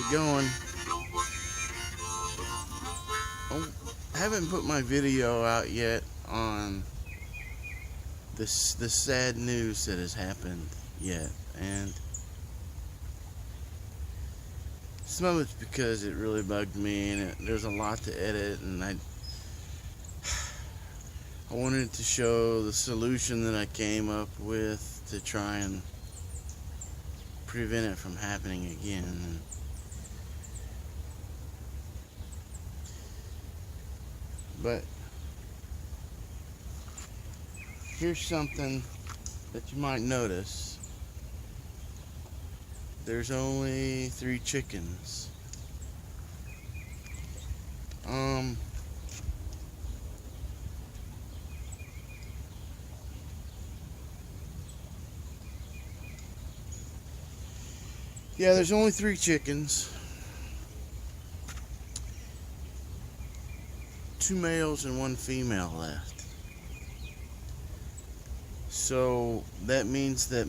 it going. I haven't put my video out yet on this sad news that has happened yet, and some of it's because it really bugged me, and there's a lot to edit, and I wanted to show the solution that I came up with to try and prevent it from happening again. But here's something that you might notice. There's only 3 chickens. Yeah, there's only 3 chickens. 2 males and 1 female left. So that means that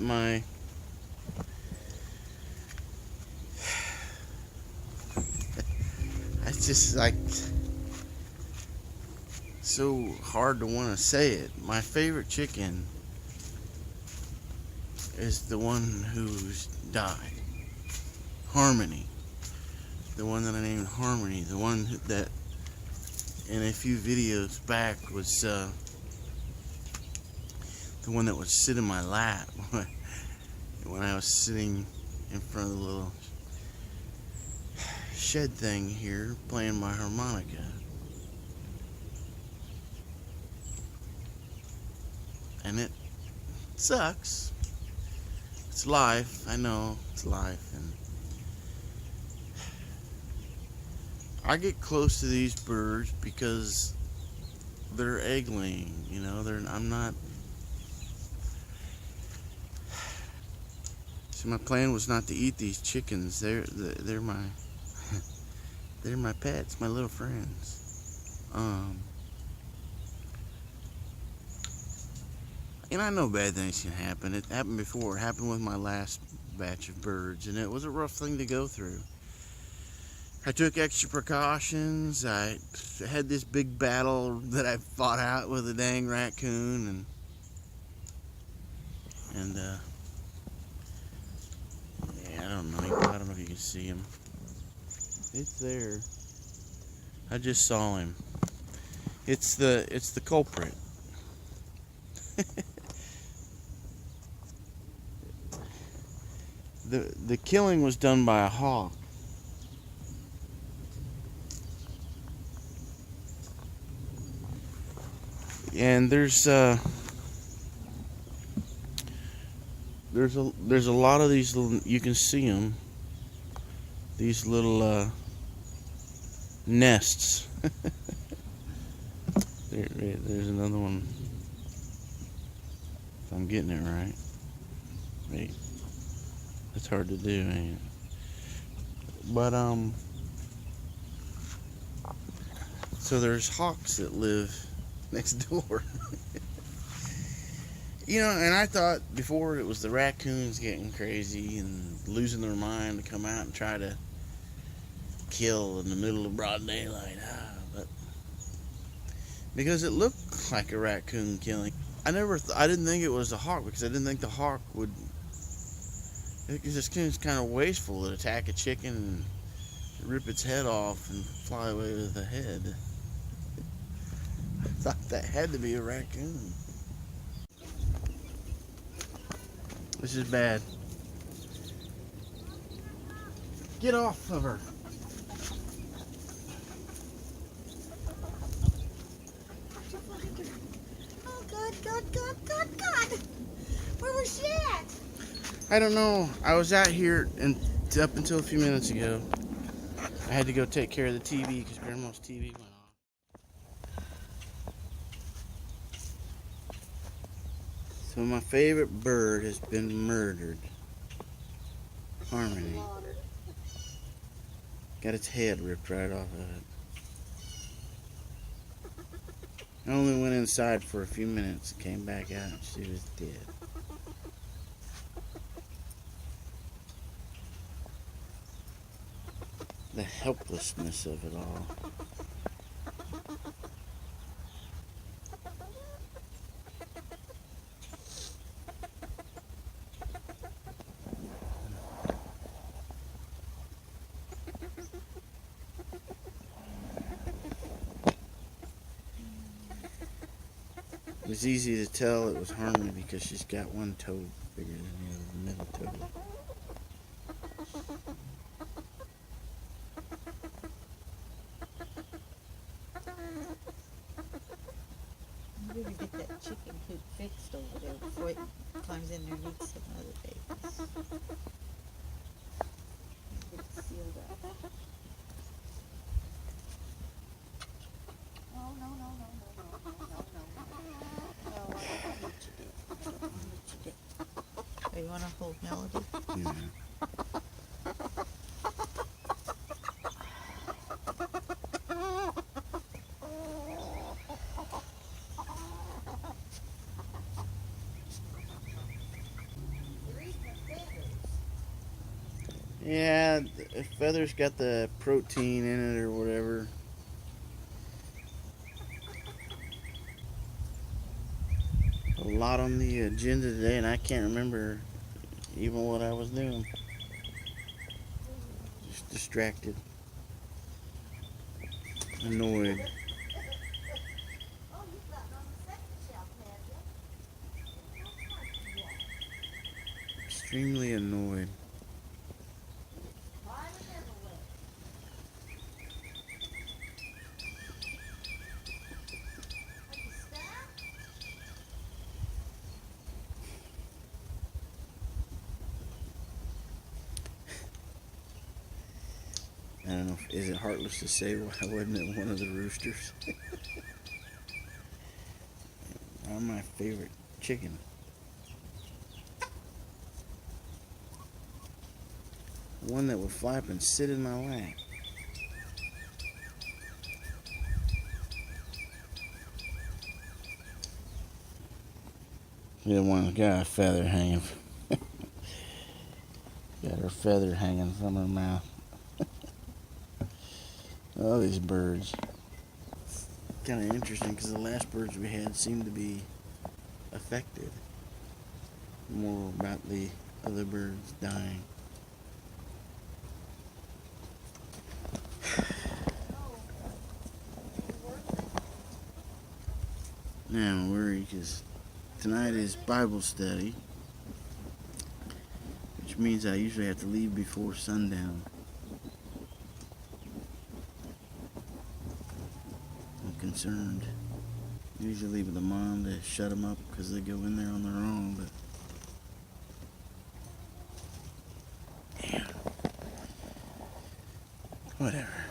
it's just like so hard to want to say it. My favorite chicken is the one who's died. Harmony. The one that I named Harmony. The one that in a few videos back was the one that would sit in my lap when I was sitting in front of the little shed thing here playing my harmonica. And it sucks. It's life. I know it's life, and I get close to these birds because they're egg laying, you know. I'm not. So my plan was not to eat these chickens. They're my they're my pets, my little friends. And I know bad things can happen. It happened before. It happened with my last batch of birds, and it was a rough thing to go through. I took extra precautions. I had this big battle that I fought out with a dang raccoon, and yeah, I don't know if you can see him. It's there. I just saw him. It's the culprit. The killing was done by a hawk. And there's a lot of these little, you can see them, these little nests. There's another one, if I'm getting it right. Wait, that's hard to do, ain't it? But so there's hawks that live next door. You know, and I thought before it was the raccoons getting crazy and losing their mind to come out and try to kill in the middle of broad daylight. But because it looked like a raccoon killing, I didn't think it was a hawk, because I didn't think the hawk would. It just seems kind of wasteful to attack a chicken and rip its head off and fly away with the head. I thought that had to be a raccoon. This is bad. Get off of her. Oh, God. Where was she at? I don't know. I was out here and up until a few minutes ago. I had to go take care of the TV because Grandma's TV went off. So my favorite bird has been murdered. Harmony. Got its head ripped right off of it. I only went inside for a few minutes and came back out and she was dead. the helplessness of it all. It was easy to tell it was Harmony because she's got one toe bigger than the middle toe. I'm gonna get that chicken coop fixed over there before it climbs in there and eats some other babies. Get it sealed up. No, no, no, no, no, no, no, no, no. No, I don't want you did. I don't want you did. Oh, you wanna hold Melody? Yeah. Yeah, the feather's got the protein in it or whatever. A lot on the agenda today, and I can't remember even what I was doing. Just distracted, annoyed. Extremely annoyed. I don't know, is it heartless to say why wasn't it one of the roosters? They're my favorite chicken. One that would fly up and sit in my lap. The one that got a feather hanging. Got her feather hanging from her mouth. Oh, these birds. Kind of interesting because the last birds we had seemed to be affected. More about the other birds dying. Now I'm worried because tonight is Bible study, which means I usually have to leave before sundown. I'm concerned. Usually leave with the mom to shut them up because they go in there on their own, but damn. Whatever.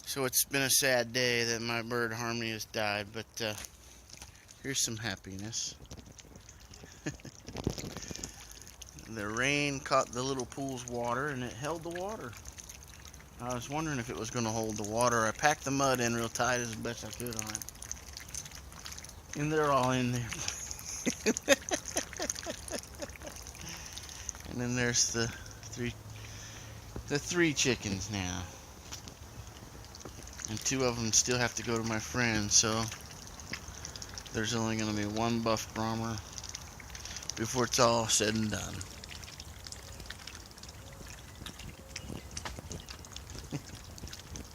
So it's been a sad day that my bird Harmony has died, but here's some happiness. The rain caught the little pool's water and it held the water. I was wondering if it was going to hold the water. I packed the mud in real tight as best I could on it. And they're all in there. And then there's the three chickens now. And two of them still have to go to my friend, so there's only going to be one buff Brahma before it's all said and done.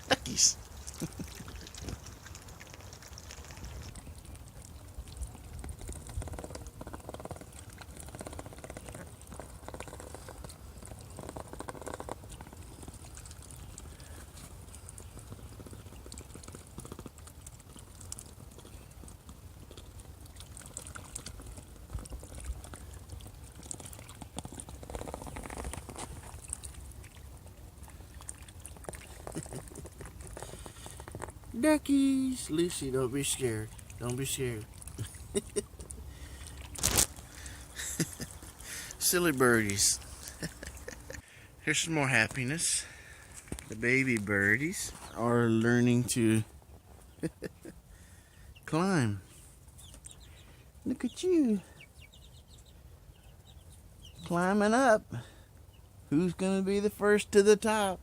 Duckies. Duckies. Lucy, don't be scared. Don't be scared. Silly birdies. Here's some more happiness. The baby birdies are learning to climb. Look at you. climbing up. Who's gonna be the first to the top?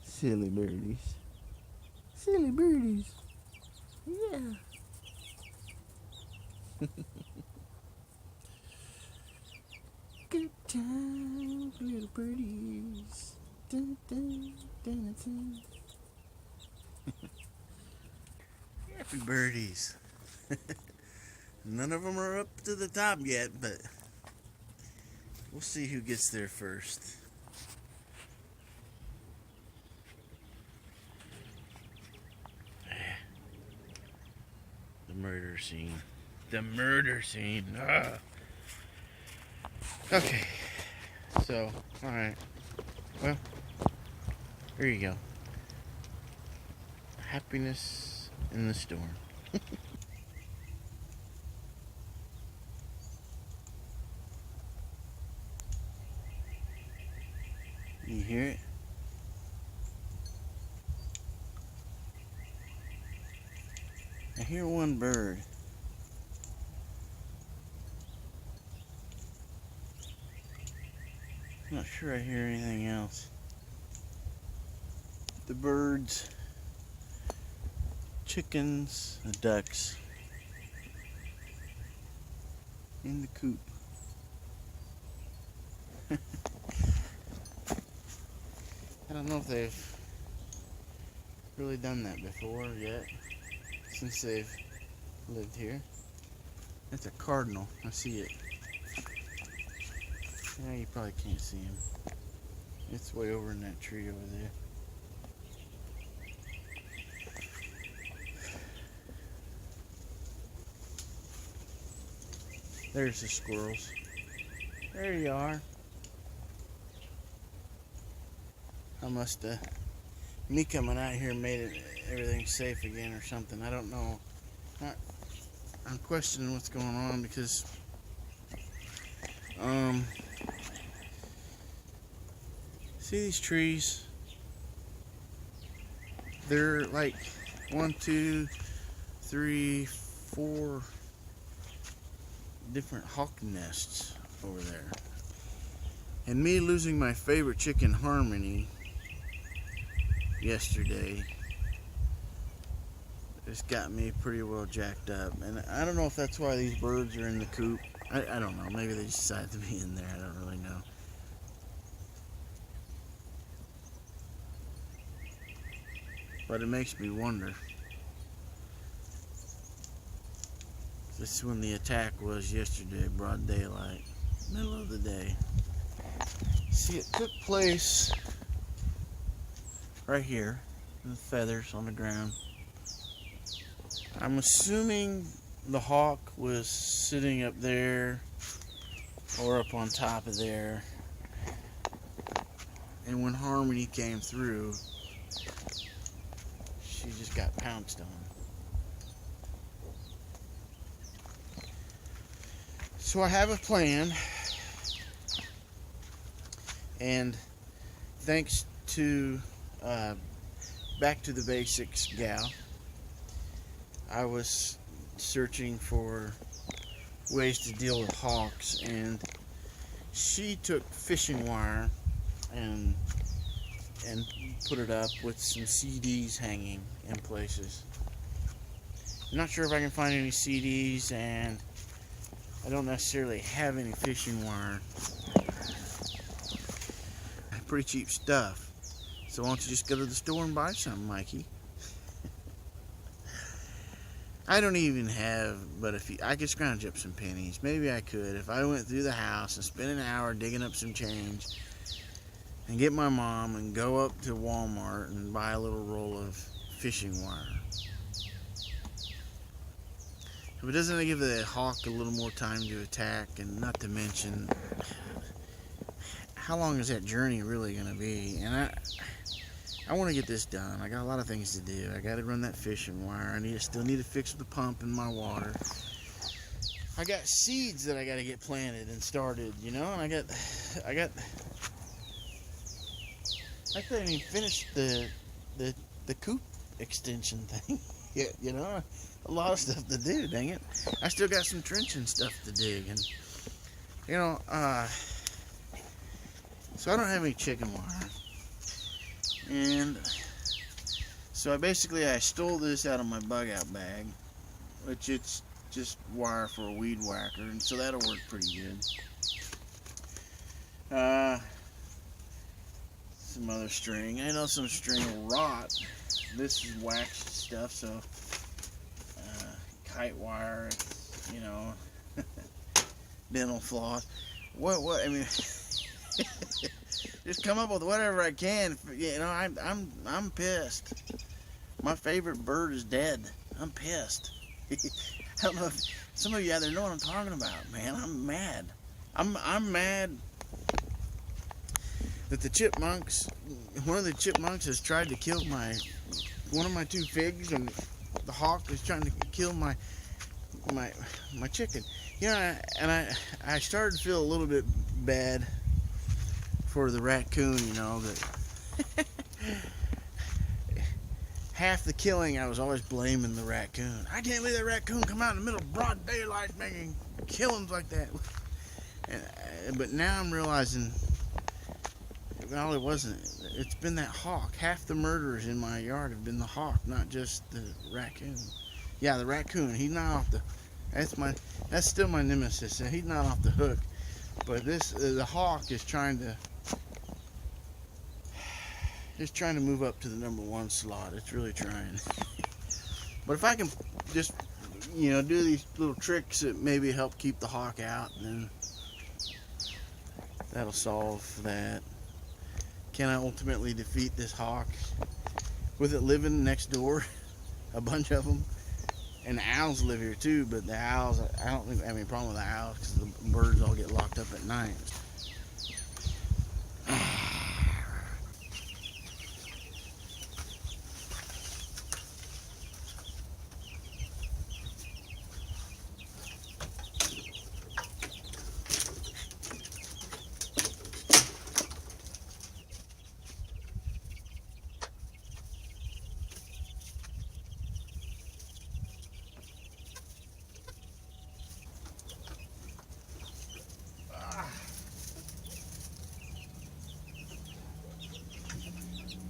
Silly birdies. Silly birdies. Yeah. Good times, little birdies. Dun, dun, dun, dun. Happy birdies. None of them are up to the top yet, but we'll see who gets there first. The murder scene. The murder scene. Ah. Okay. So, alright. Well, here you go. Happiness in the storm. You hear it? I hear one bird. I'm not sure I hear anything else. The birds, chickens, the ducks in the coop. I don't know if they've really done that before yet, since they've lived here. That's a cardinal. I see it. Yeah, you probably can't see him. It's way over in that tree over there. There's the squirrels. There you are. I must me coming out here made everything safe again or something. I don't know. I'm questioning what's going on because see these trees? They're like 1, 2, 3, 4 different hawk nests over there. And me losing my favorite chicken, Harmony, yesterday, it's got me pretty well jacked up. And I don't know if that's why these birds are in the coop. I don't know. Maybe they decided to be in there. I don't really know. But it makes me wonder. This is when the attack was yesterday, broad daylight, middle of the day. See, it took place right here, the feathers on the ground. I'm assuming the hawk was sitting up there or up on top of there, and when Harmony came through, she just got pounced on. So I have a plan, and thanks to Back to the Basics gal, I was searching for ways to deal with hawks, and she took fishing wire and put it up with some CDs hanging in places. I'm not sure if I can find any CDs, and I don't necessarily have any fishing wire. Pretty cheap stuff. So why don't you just go to the store and buy something, Mikey? I don't even have, but if I could scrounge up some pennies, maybe I could. If I went through the house and spent an hour digging up some change and get my mom and go up to Walmart and buy a little roll of fishing wire. If it doesn't give the hawk a little more time to attack, and not to mention, how long is that journey really going to be? And I want to get this done. I got a lot of things to do. I got to run that fishing wire. I still need to fix the pump in my water. I got seeds that I got to get planted and started, you know. And I still didn't even finish the coop extension thing. Yeah, you know, a lot of stuff to do, dang it. I still got some trenching stuff to dig, and you know, so I don't have any chicken wire, and so I stole this out of my bug out bag, which it's just wire for a weed whacker, and so that'll work pretty good. Some other string. I know some string will rot. This is waxed stuff, so kite wire, you know, dental floss. What? I mean, just come up with whatever I can. You know, I'm pissed. My favorite bird is dead. I'm pissed. I don't know if some of you out there know what I'm talking about, man. I'm mad. I'm mad that the chipmunks, one of the chipmunks has tried to kill one of my two pigs, and the hawk is trying to kill my chicken. You know, I started to feel a little bit bad for the raccoon, you know, that half the killing I was always blaming the raccoon. I can't let that raccoon come out in the middle of broad daylight making killings like that. But now I'm realizing, well, it wasn't. It's been that hawk. Half the murders in my yard have been the hawk, not just the raccoon. Yeah, the raccoon. He's not off the. That's still my nemesis. And he's not off the hook. But the hawk is trying to. Just trying to move up to the #1 slot. It's really trying. But if I can just, you know, do these little tricks that maybe help keep the hawk out, then that'll solve that. Can I ultimately defeat this hawk with it living next door? A bunch of them. And the owls live here too, but the owls, I don't think I have any problem with the owls because the birds all get locked up at night.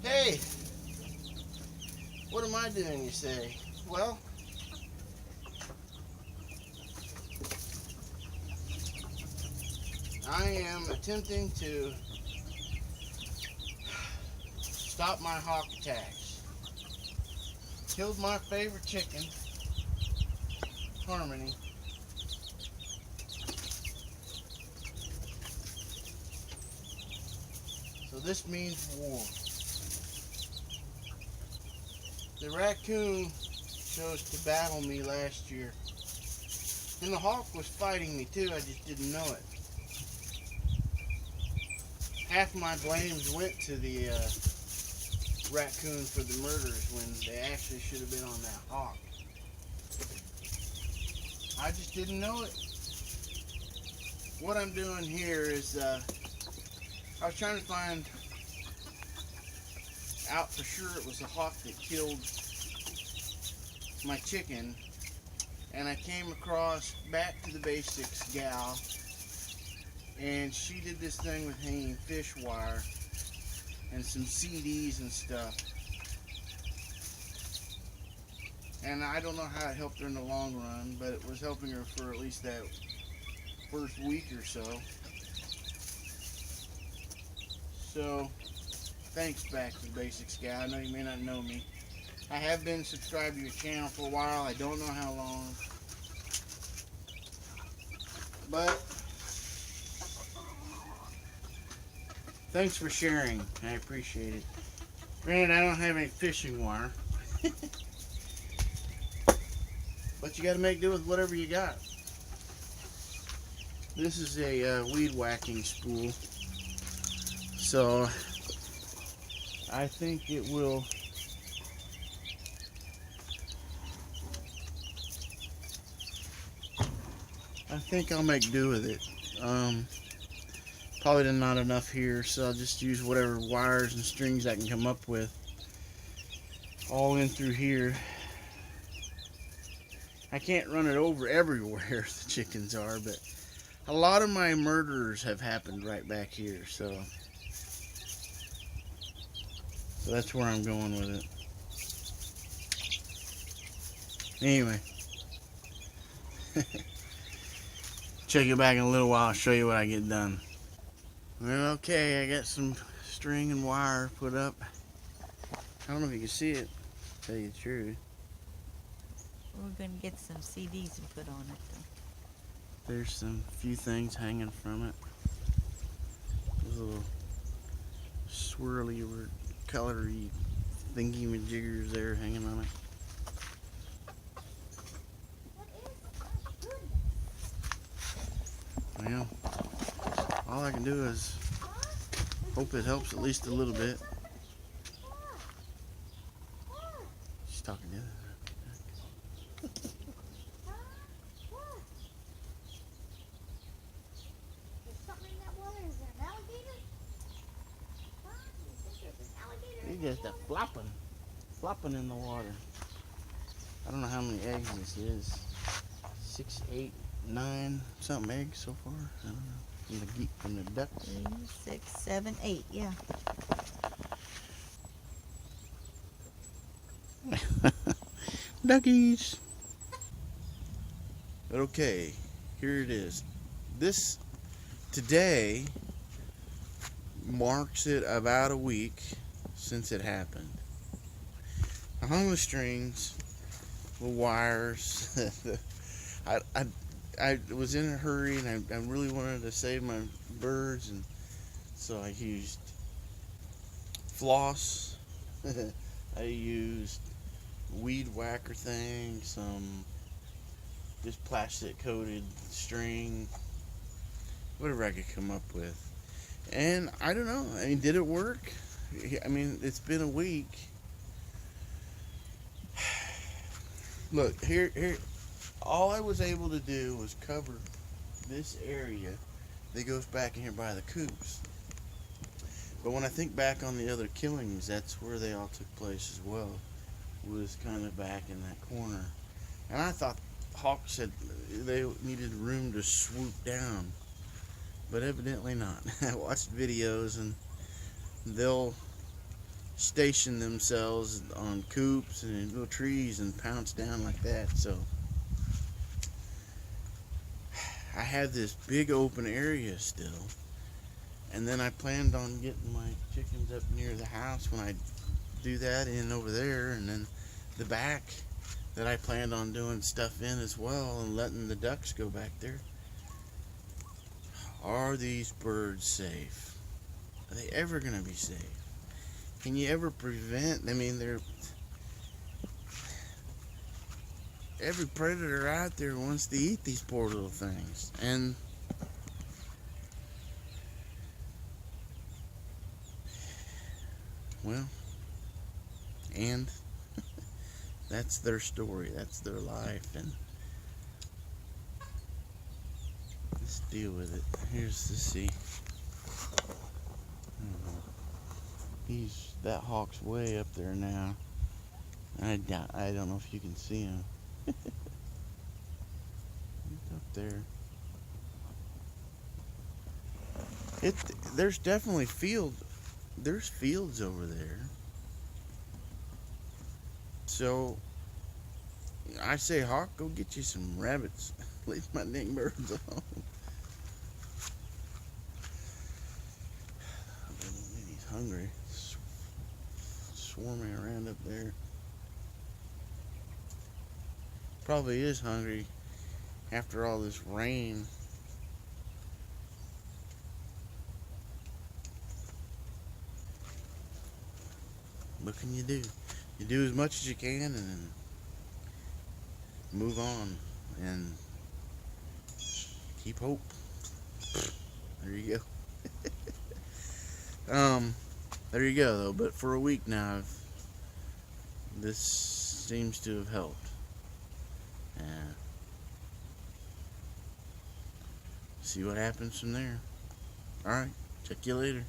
Hey, what am I doing, you say? Well, I am attempting to stop my hawk attacks. Killed my favorite chicken, Harmony. So this means war. The raccoon chose to battle me last year. And the hawk was fighting me too, I just didn't know it. Half my blames went to the raccoon for the murders when they actually should have been on that hawk. I just didn't know it. What I'm doing here is I was trying to find out for sure it was the hawk that killed my chicken, and I came across Back to the Basics gal, and she did this thing with hanging fish wire and some CDs and stuff, and I don't know how it helped her in the long run, but it was helping her for at least that first week or so. So thanks, Back to the Basics guy. I know you may not know me. I have been subscribed to your channel for a while. I don't know how long. But thanks for sharing. I appreciate it. Granted, I don't have any fishing wire. But you got to make do with whatever you got. This is a weed whacking spool. So I think it will. I think I'll make do with it. Probably not enough here, so I'll just use whatever wires and strings I can come up with. All in through here. I can't run it over everywhere the chickens are, but a lot of my murders have happened right back here, so that's where I'm going with it. Anyway, check it back in a little while. I'll show you what I get done. Well, okay, I got some string and wire put up. I don't know if you can see it, to tell you the truth. We're gonna get some CDs and put on it though. There's some few things hanging from it. Those little swirly or colory thingy-majiggers there hanging on it. Well, all I can do is hope it helps at least a little bit. She's talking to you. He's just flopping in the water. I don't know how many eggs this is. 6, 8, 9, something eggs so far. I don't know. From the ducks. 3, 6, 7, 8. Yeah. Duckies. But okay, here it is. This today marks it about a week since it happened. I hung the strings, the wires. I was in a hurry and I really wanted to save my birds, and so I used floss. I used weed whacker thing, some just plastic coated string, whatever I could come up with. And I don't know, I mean, did it work? I mean, it's been a week. Look, here, all I was able to do was cover this area that goes back in here by the coops. But when I think back on the other killings, that's where they all took place as well, was kind of back in that corner. And I thought hawks said they needed room to swoop down, but evidently not. I watched videos and they'll station themselves on coops and little trees and pounce down like that. So I have this big open area still, and then I planned on getting my chickens up near the house when I do that in over there, and then the back that I planned on doing stuff in as well and letting the ducks go back there. Are these birds safe? Are they ever going to be safe? Can you ever prevent? I mean, every predator out there wants to eat these poor little things. And well, and that's their story, that's their life, and let's deal with it. Here's the sea. That hawk's way up there now. I don't know if you can see him. He's up there. There's definitely there's fields over there. So I say, hawk, go get you some rabbits. Leave my dang birds alone. He's hungry. Swarming around up there. Probably is hungry after all this rain. What can you do? You do as much as you can and then move on and keep hope. There you go. There you go though, but for a week now this seems to have helped. See what happens from there. Alright, check you later.